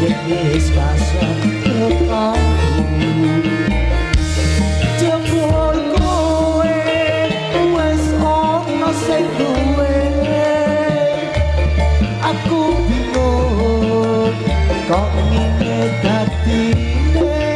wis pasrah kekamu jebul kowe wis ono sing duwe aku bingung kok ngene dadine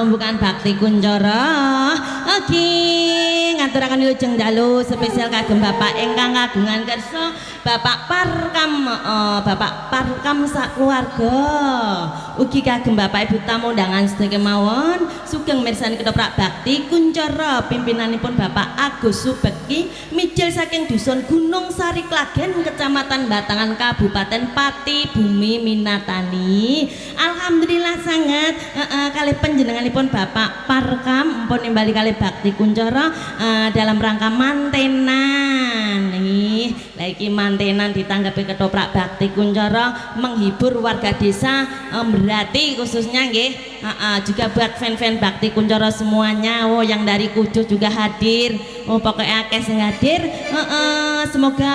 pembukaan Bakti Kuncoro oke ngaturaken wilujeng dalu spesial kagem Bapak ingkang kagungan kersa Bapak Parkam sakeluarga ugi kagem Bapak Ibu tamu undangan sedaya kemawon sugeng mirsani ketoprak Bakti Kuncoro pimpinanipun Bapak Agus Subeki mijil saking dusun Gunung Sari Klagen Kecamatan Batangan Kabupaten Pati Bumi Minatani alhamdulillah sangat kalih panjenenganipun Bapak Parkam mpun nimbali kalih Bakti Kuncoro dalam rangka mantenan nih lagi mantenan ditanggapi ketoprak Bakti Kuncoro menghibur warga desa berarti khususnya nggih juga buat fan-fan Bakti Kuncoro semuanya yang dari Kudus juga hadir pokoknya akeh sing hadir semoga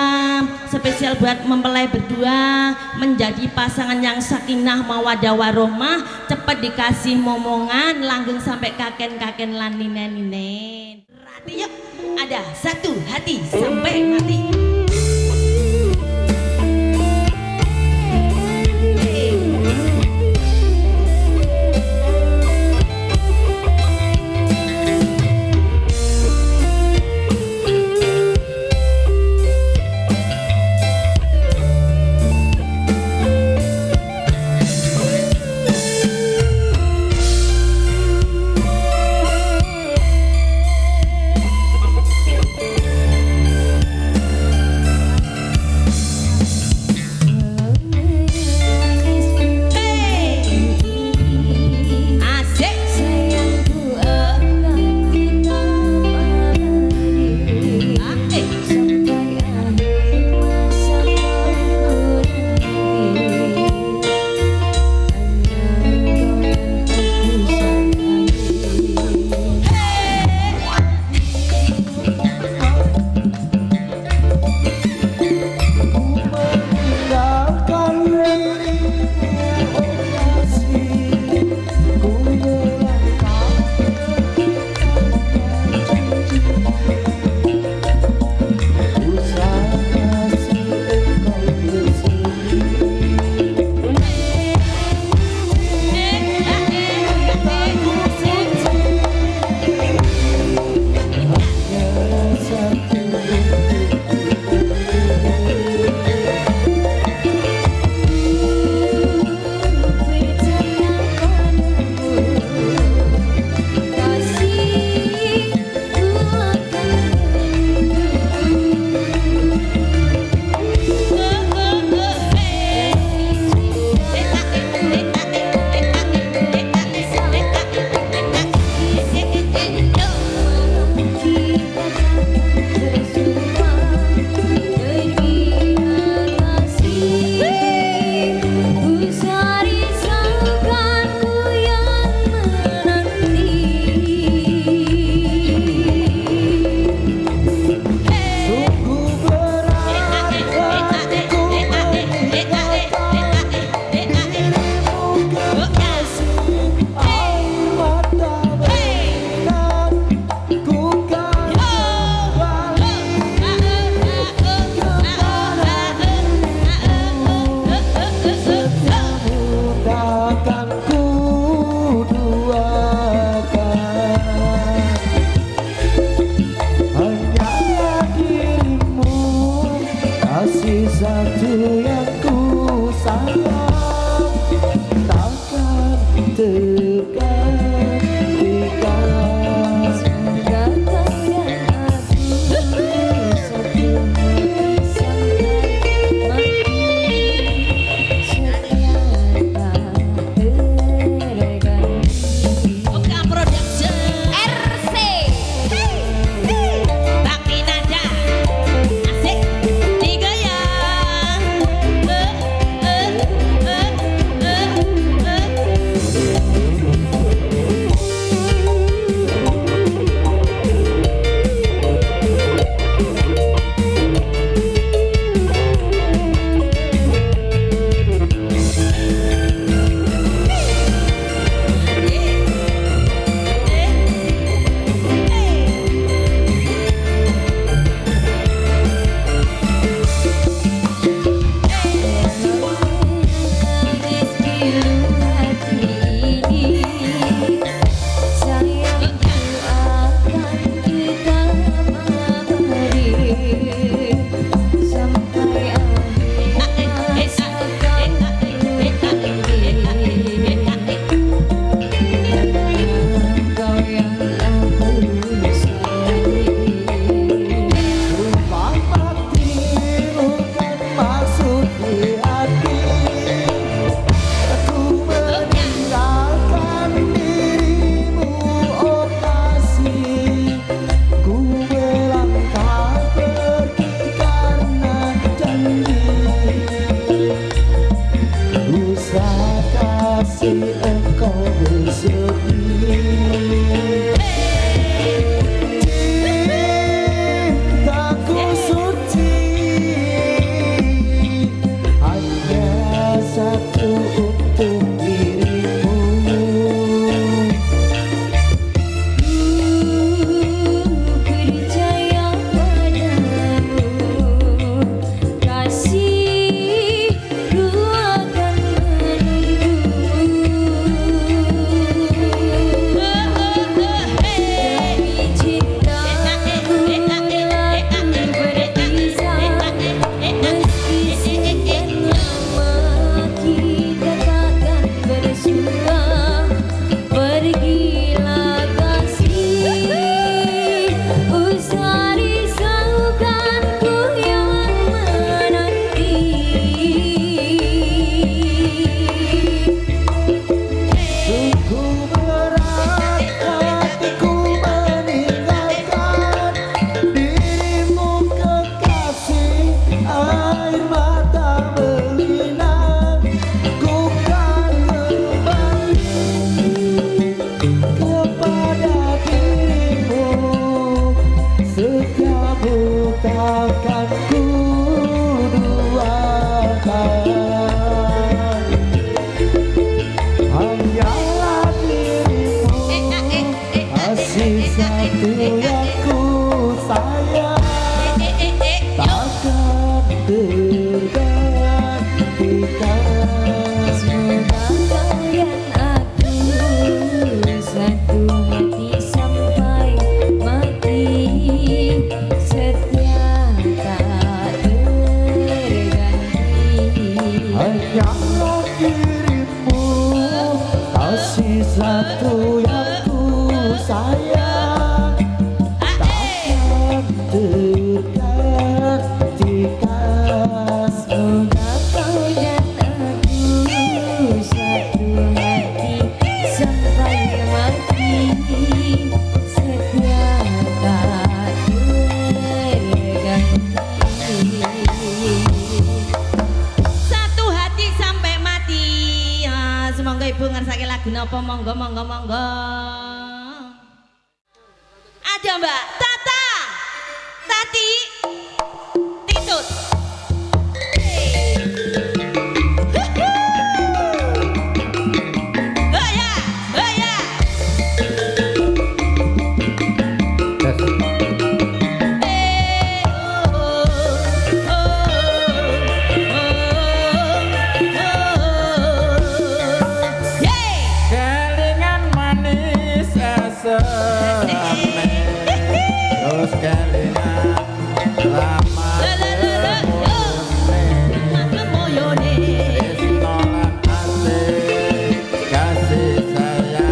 spesial buat mempelai berdua menjadi pasangan yang sakinah mawadah warohmah cepat dikasih momongan langgeng sampai kaken-kaken lan ninen-ninen rati yuk ada satu hati sampai mati. dekat dekat. Semoga kau dan aku satu hati sampai mati. Setia tak terganti. Oka Production RC Bakti Nada asik digoyang Manis pilu hati ini. Sayangku akan kita abadi sampai akhir masa kau pergi. Kau yang aku sayangi. Sumpah mati bukan maksud di hati. Aku meninggalkan dirimu, oh kasih. Ku melangkah pergi karena janji. Usah kasih engkau bersedih. Cintaku suci hanya satu untuk dirimu. Percaya padamu kasih, ku akan menunggumu. Demi cintaku lagi berpisah. Meski sekian lama kita takkan bersua. Pergilah kasih, usah risaukan ku yang menanti. Sungguh berat hatiku meninggalkan dirimu kekasih. Air mata berlinang, ku kan kembali kepada dirimu. Setiamu takkan ku duakan. Hanyalah dirimu, kasih satu yang ku sayang. Takkan tergantikan. Semoga kau dan aku satu hati sampai mati. Setia tak terganti. Hanyalah dirimu, kasih satu yang ku sayang. Takkan tergantikan. Semoga kau dan aku satu hati sampai mati. Setia tak terganti. satu hati sampai mati. Ya, semoga ibu ngersake lagu napa monggo monggo monggo. Ada Mbak Tata, Tati, Titut. Hoya, hoya. Kelingan manis asam terus kelingan lama tresno lan asih kasih sayang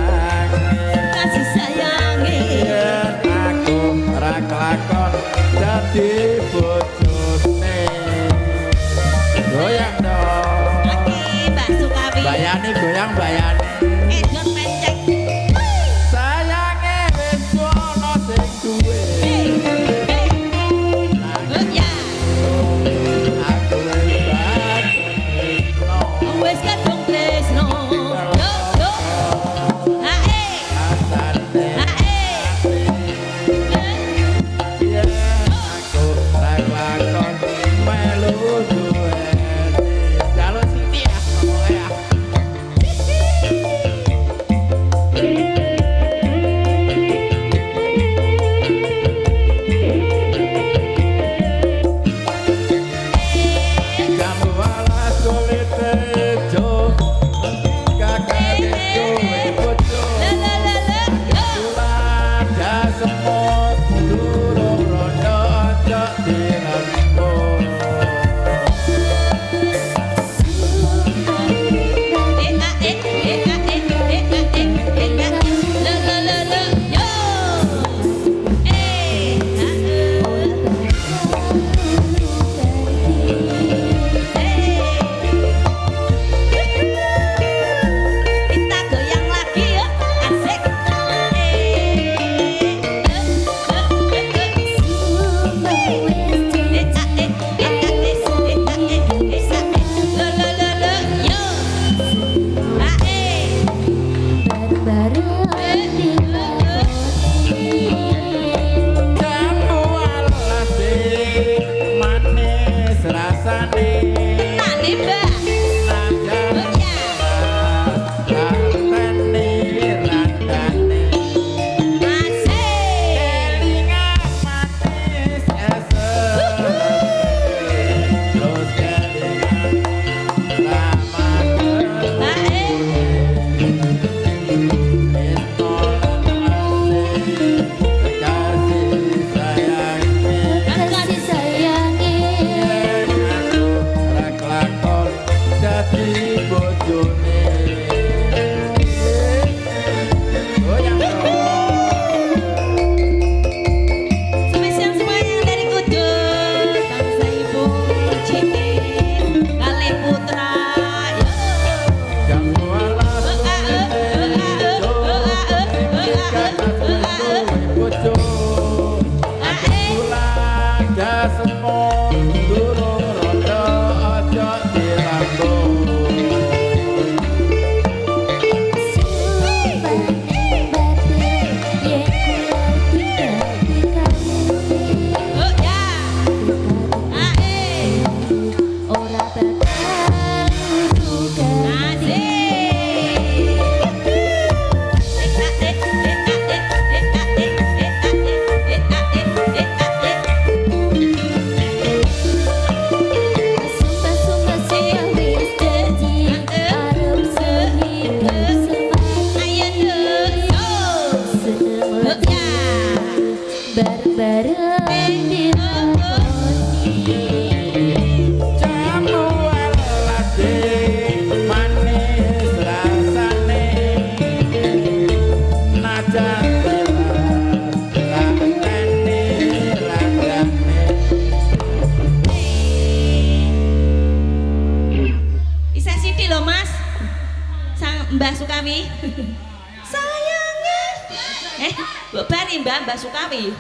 seri Mbah Sukawi.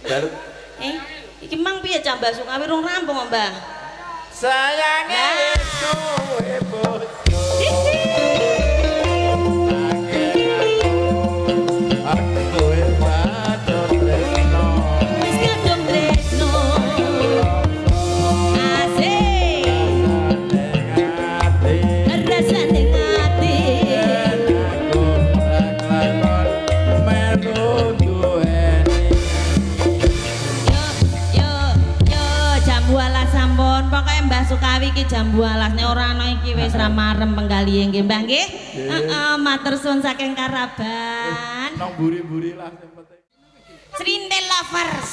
Baru Iki mang piye cah Mbah Sukawi rung rampung kok, Mbah. sayange kowe bojo. Aku padha tresno. Wis kadung tresno. Asik. Rasane ngati. Yo jam 12 sampun. Pokoke Mbah Sukawi iki jam 12 nek ora ana iki wis ra marem penggalihe nggih Mbah nggih. Heeh, matur suwun saking Karaban. Nang buri-buri lah sing penting. Srintil Lovers.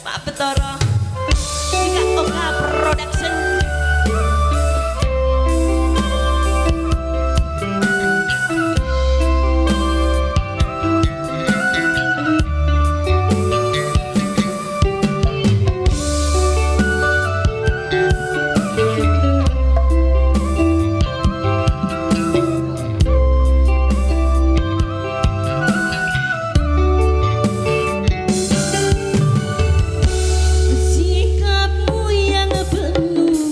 Pak Betoro. Ika Oka Production. Sikapmu yang penuh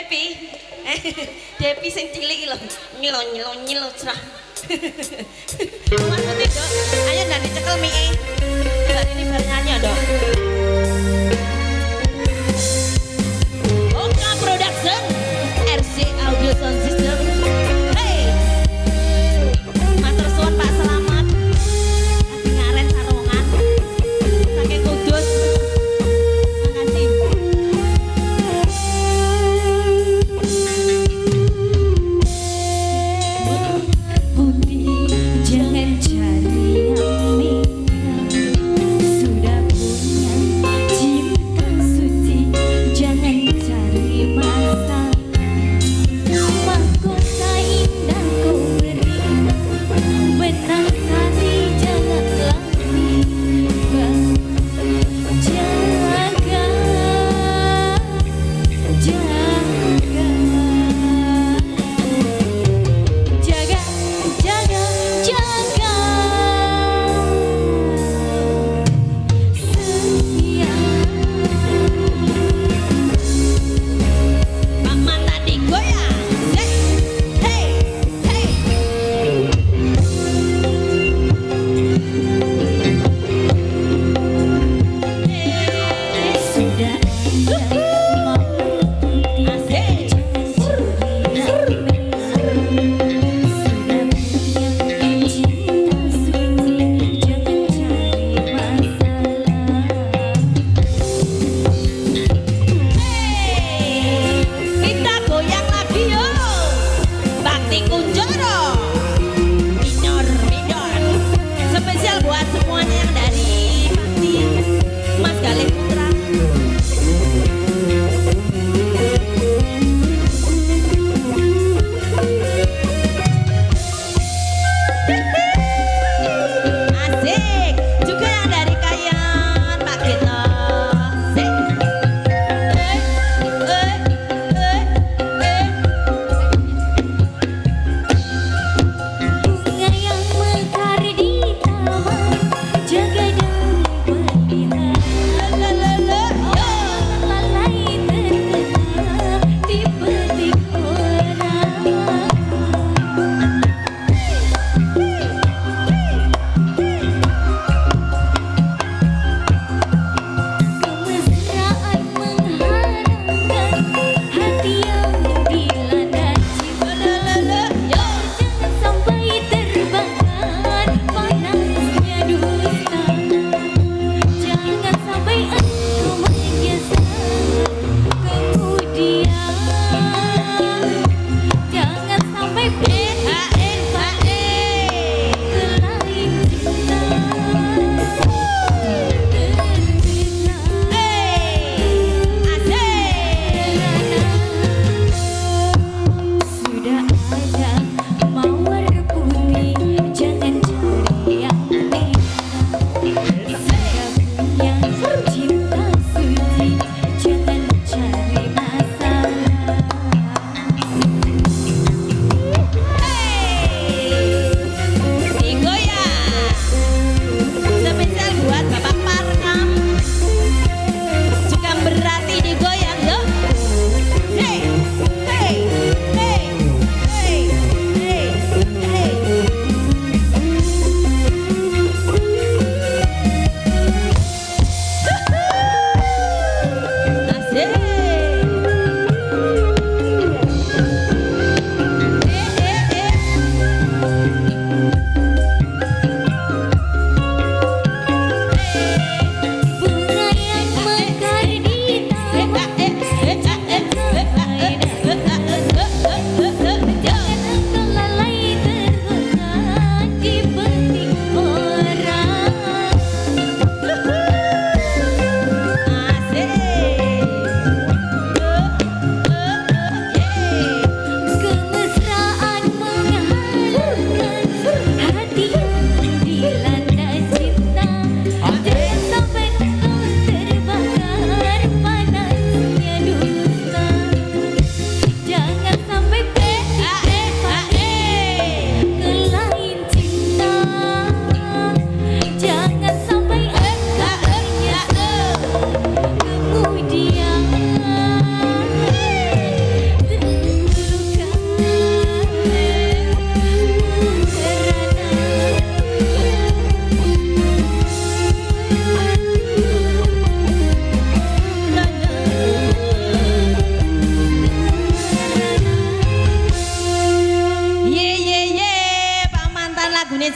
Depi. Depi sing cilik lho. Nyilo cerah. Mas Putih, Dok. Ayo ndak dicekel mie. Mbak ini bar nyanyi, Dok. Oka Production RC Audio Sound System. Hey. Matur suwun Pak Selamat. Lagi ngaren sarungan. Saking Kudus. Makasih. Putih jangan cari yang minang, sudah punya cinta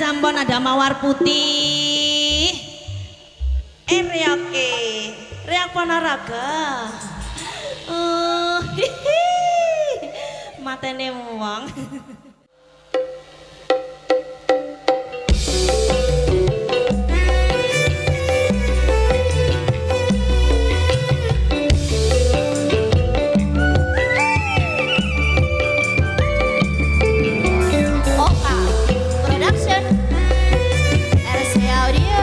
sampun ada mawar putih. Reoke. Reok Ponorogo. Oh, hihi. Matene wong. Oka Production RC Audio.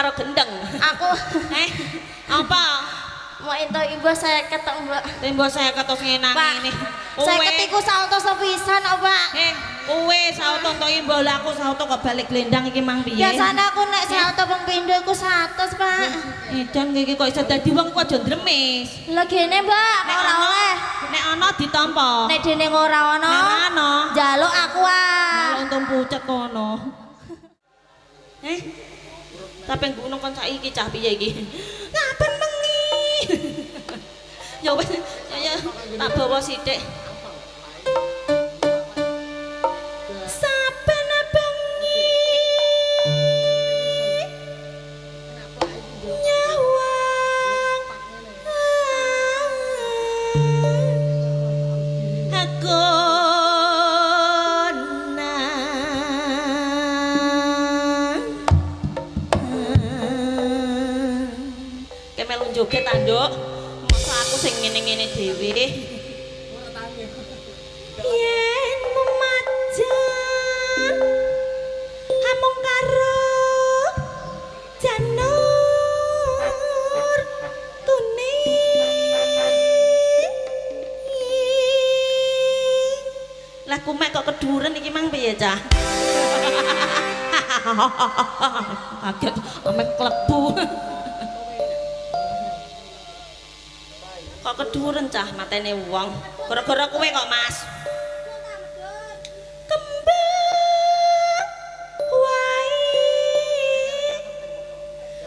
karo gendeng. Aku Apa? mau entuk imbas saya ketok Mbak. Tembo saya ketos ngenang Pak, ini. saya ketiku salto sepisan kok Pak. Kowe sauto entuk imbal aku sauto kok balik glendang iki mang piye? Biasane aku nek salto ping pindho iku 100 Pak. Edan iki kok iso dadi wong kok aja ndremes. Lah gene Mbak, kok ora oleh. Nek ana ditampa. Nek dene ora ono. Nek ora ana. Njaluk aku Malah ah. untung pucet kono. Tapi gunung kon saiki cah piye iki? Ngaben mengi. Ya wis, ya tak bawa sithik. Saben bengi nyawang aku melu joget ta, Nduk? Masa aku sing ngene-ngene dhewe. Yen memajan amung karo janur kuning. Lah kumek kok keduren iki mang piye, Cah? Kaget ame klebu. Kok keduren cah matene wong gara-gara kowe kok Mas kembang wae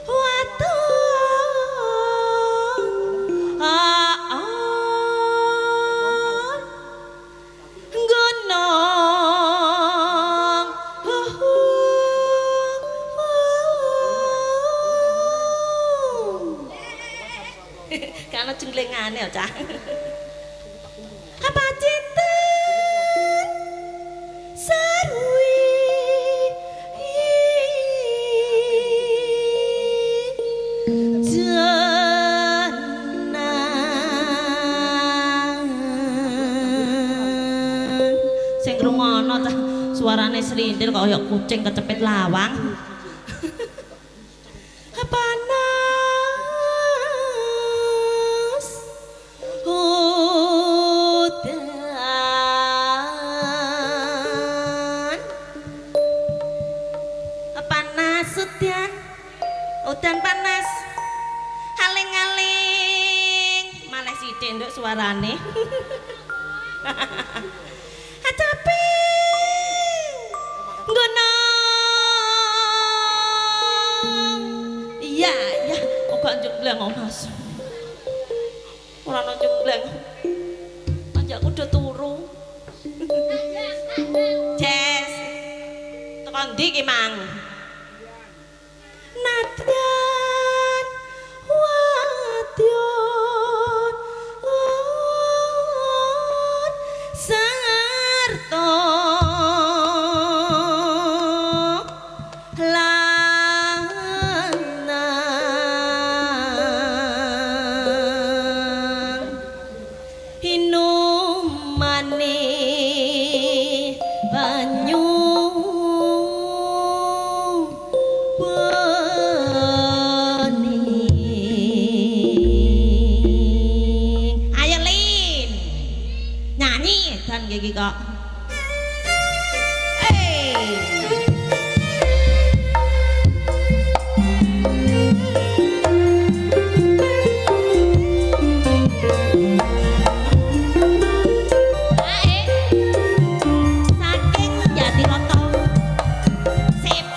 waton gunung karena jenglengane ya cah apa cinten sarwi jenang sing ngrungono cah suarane srintil kaya kucing kecepet lawang udan panas aling-aling malah sithik nduk suarane acape gunung iya ya kok gak jembleng kok Mas ora ono jembleng anjakku udah turu Jess tekan ndi ki Mang Nadyan wadyon sarta lanang inumane banyu gigi kok saking jati lontong sip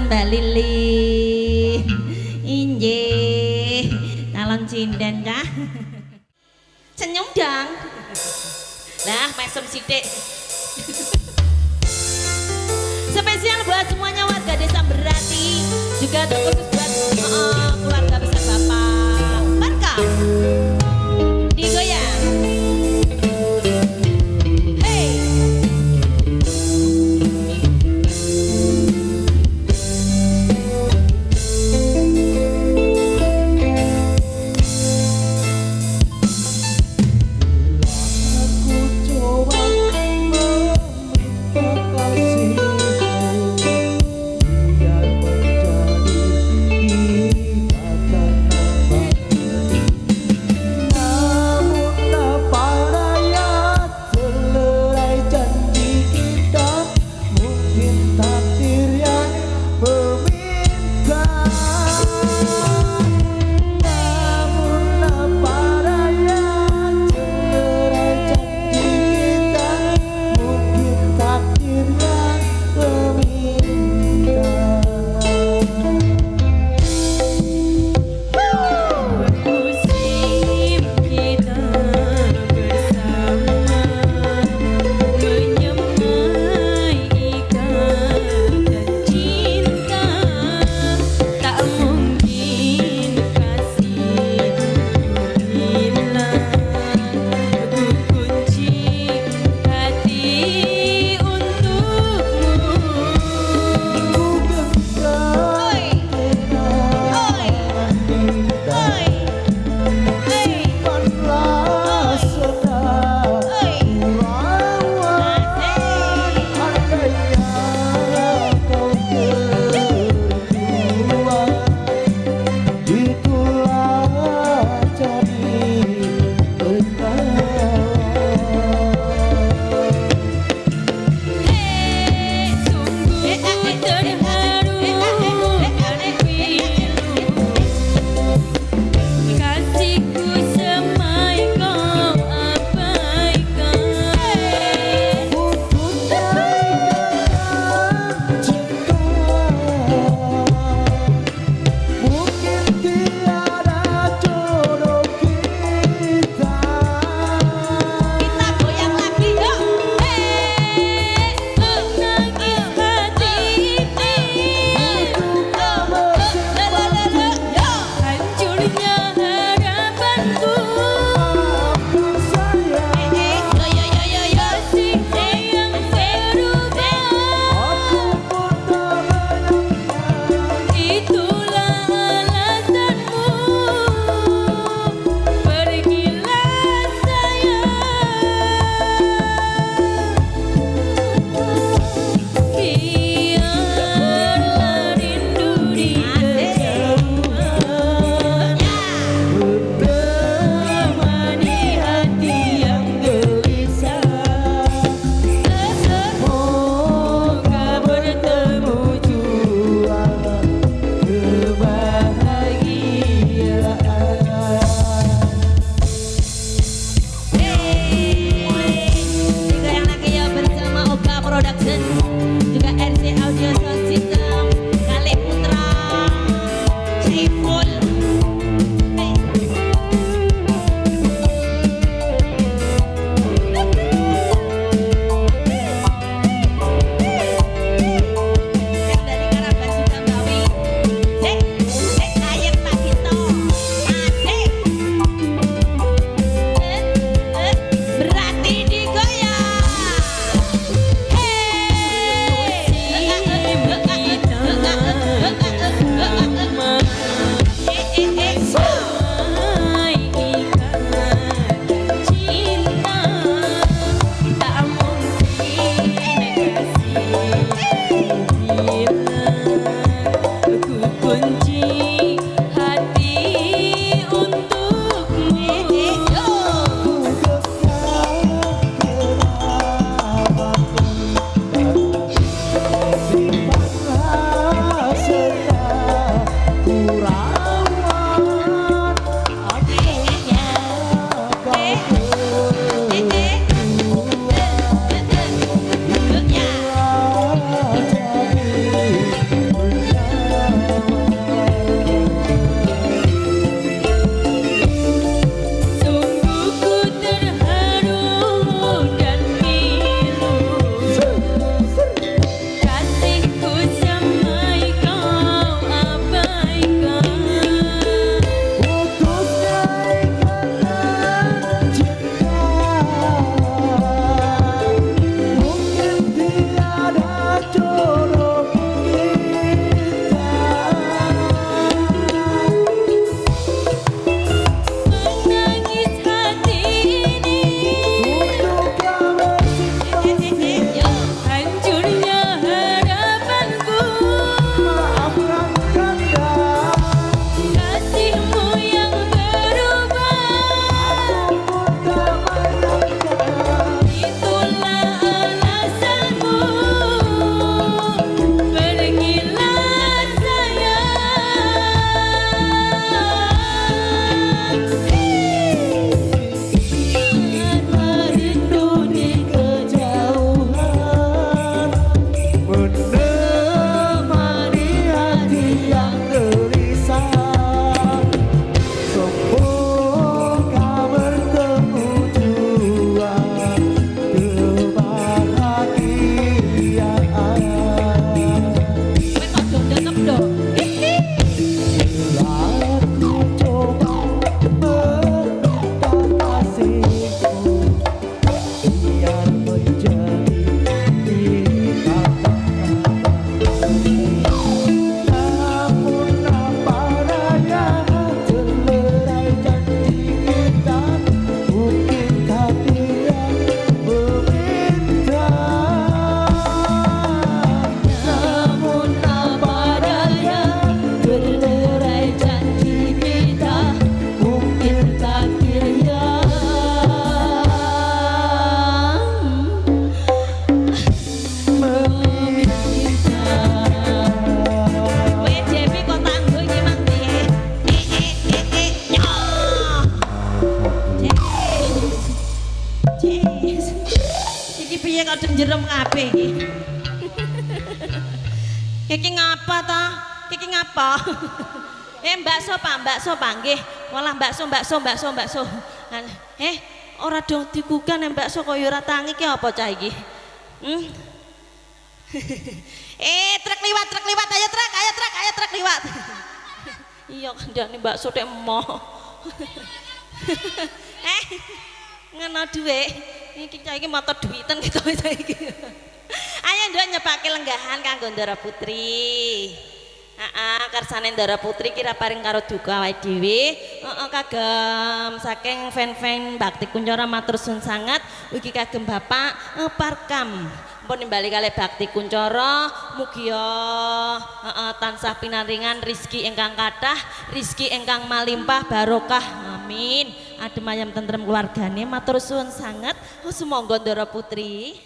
Mbak Lili. Injih, calon cinden kah? Senyum dong. Lah, mesem sithik. Spesial buat semuanya warga desa Berati, juga terkhusus buat keluarga besar Bapak Barka. Digoyang. Hey. Aku coba meminta kasihmu biar menjadi piye kok jerem kabeh iki. Iki ngapa ta? Iki ngapa? Mbakso Pak nggih. Walah bakso. Ora dong dikukan bakso kaya ora tangi ki apa cah iki? Truk liwat ayo truk liwat. Iya kandhane bakso tek emoh. Ngono dhuwit. Iki cah iki mata duwiten gitu saiki. Ayo nduk nyepake lenggahan kanggo Ndara Putri. Kersane Ndara Putri kira paring karo duka awake dhewe. Kagem saking fan-fan Bakti Kuncoro matur suwun sanget. Ugi kagem Bapak Parkam. Pun nimbali kalih Bakti Kuncoro mugi tansah pinaringan rizki ingkang kathah, rizki ingkang malimpah barokah. Amin. Adem ayem tentrem keluargane matur suwun sanget. Sumangga Ndara Putri.